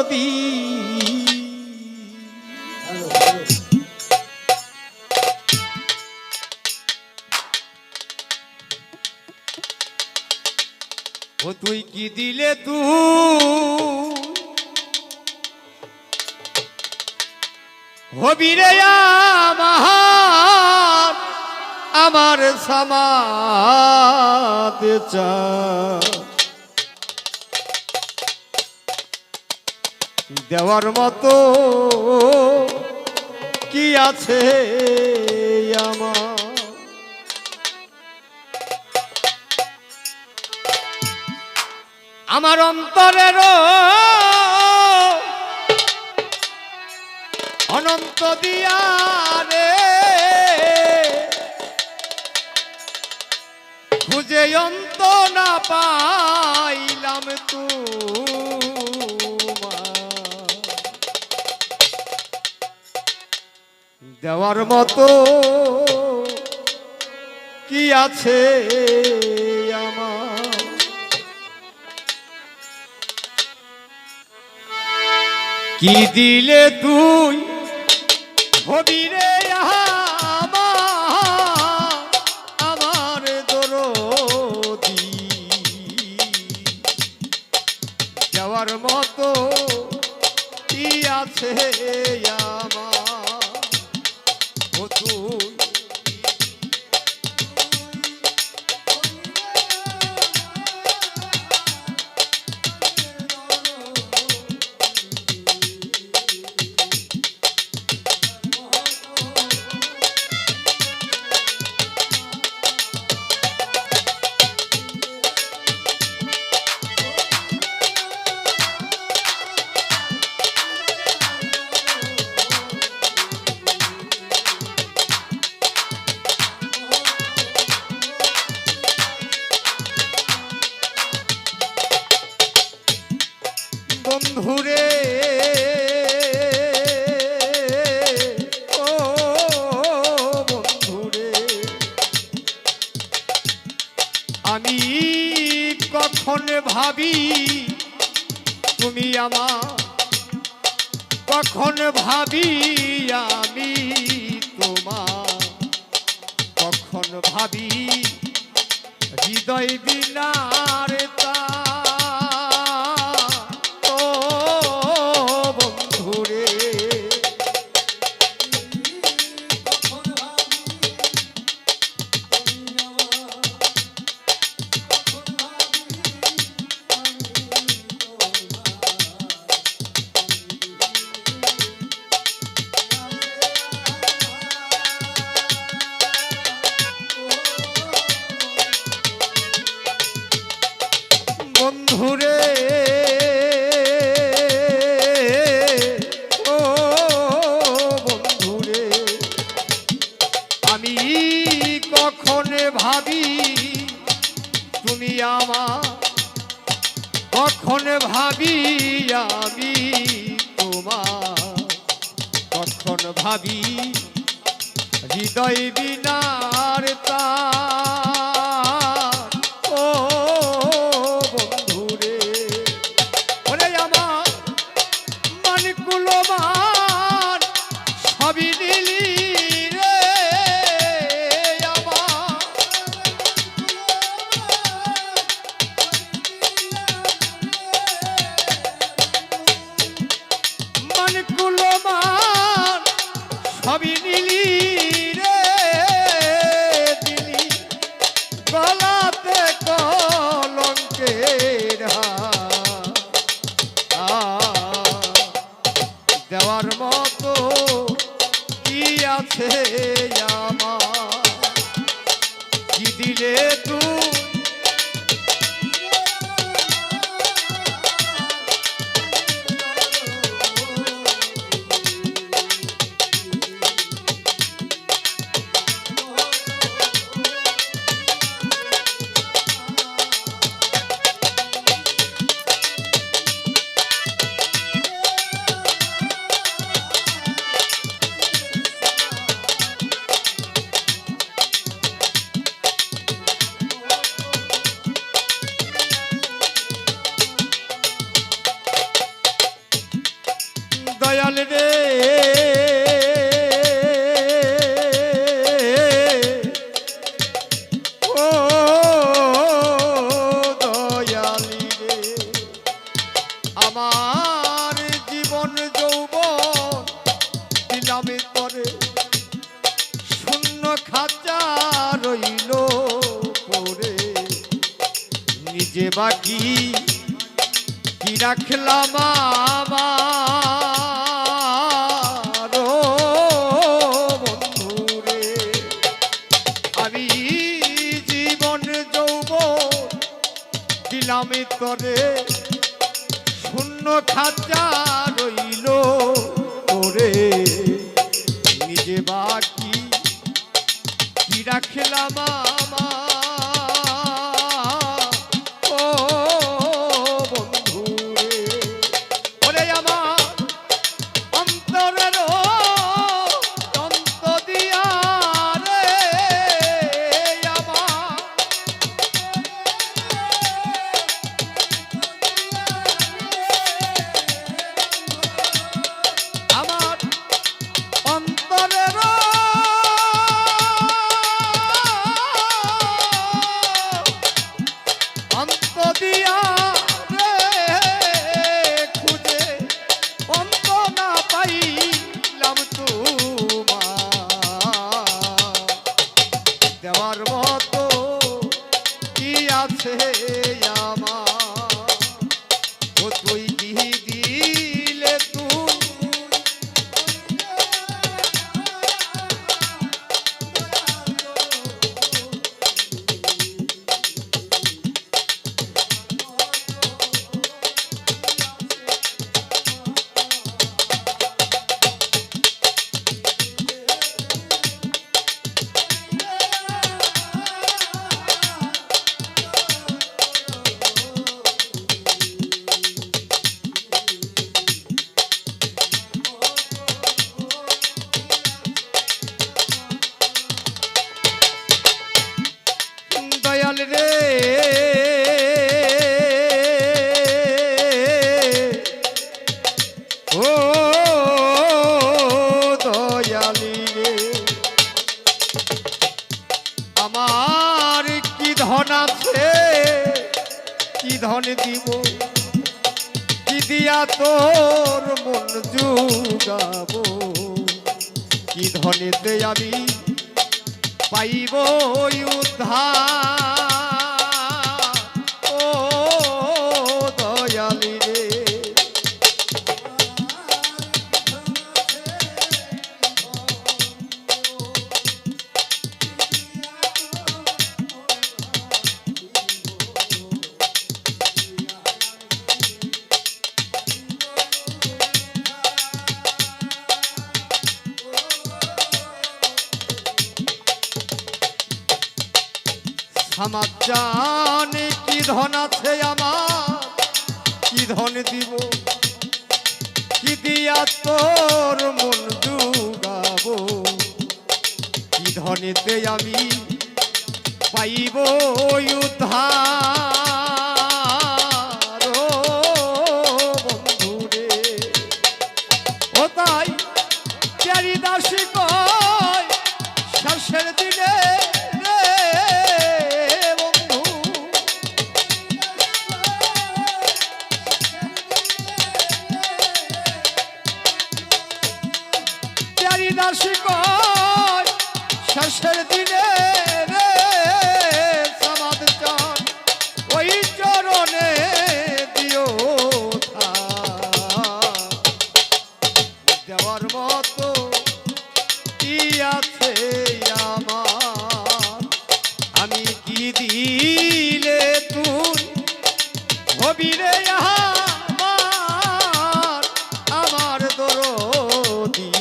দরদি ও তুই কি দিলে তুই হবি রে আমার সমাদ দেওয়ার মতো কি আছে আমার অন্তরের অনন্ত দিয়া রে খুঁজে অন্ত না পাইলাম দেওয়ার মতো কি আছে আমার কি দিলে তুই হবি রে আমার দরদি যাওয়ার মতো কি আছে আমার ও তুই বন্ধুরে ও বন্ধুরে আমি কখন ভাবি তুমি আমার কখন ভাবি আমি তোমার কখন ভাবি হৃদয় বিনার তা বন্ধুরে ও বন্ধুরে আমি কখন ভাবি তুমি আমার কখন ভাবি আমি তোমার কখন ভাবি হৃদয় বিনার তা সবই নিলি রে দিলি গলাতে কলঙ্কের দেওয়ার মতো কি আছে আমার কি দিলে তুই আমার জীবন যৌবন দিলাম তরে, শূন্য খাঁচা রইল পড়ে, নিজে বাকি কি রাখলাম আমার বন্ধুরে। আমি জীবন যৌবন দিলাম তরে, শূন্য খাঁচা রইল পড়ে, নিজে বাকি কি রাখলাম আমার ও বন্ধুরে। ওরে আমার অন্তরের অন্ত দিয়া রে, আমার অন্তরের অন্ত দিয়া রে খুঁজে অন্ত না পাইলাম তোমার, দেওয়ার মতো কি আছে আমার, ও তুই কি দিলে তুই দয়াল রে। ও দয়ালি রে, আমার কি ধন আছে, কি ধন দিব, কি দিয়া তোর মন জুগাবো, কি ধনেতে আমি পাইব উদ্ধার ও দয়ালি রে। আমার জানে কি ধন আছে আমার, কি ধন দিব, কি দিয়া তোর মন জুগাবো, কি ধনেতে আমি পাইব উদ্ধার ও বন্ধুরে। ও তাই প্যারি দাসী কয় শেষের দিনে শেষের দিনে রে সমাদ চান ওই চরণে দিও দেওয়ার মতো কি আছে আমার, আমি কি দিলে তুই হবি রে আমার দরদি,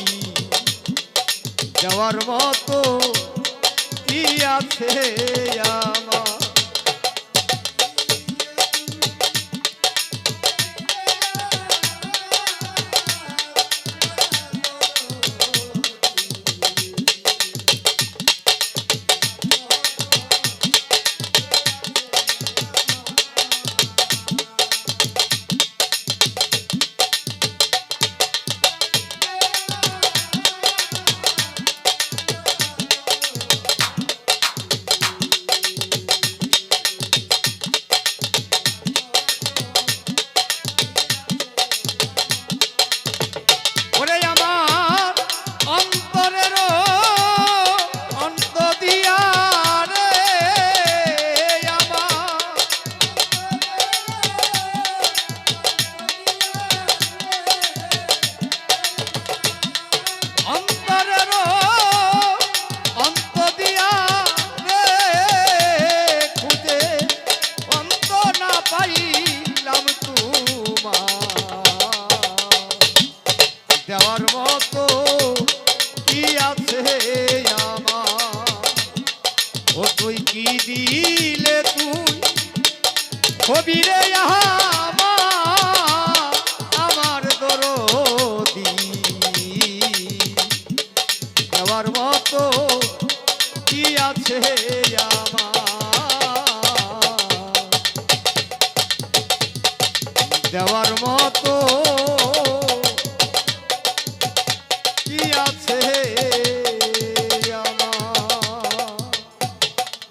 দেওয়ার মতো কি আছে আমার। দেওয়ার মতো কি আছে আমার ও তুই কি দিলে তুই কবিরে আমার দরদি দেওয়ার মতো কি আছে আমার দেওয়ার মতো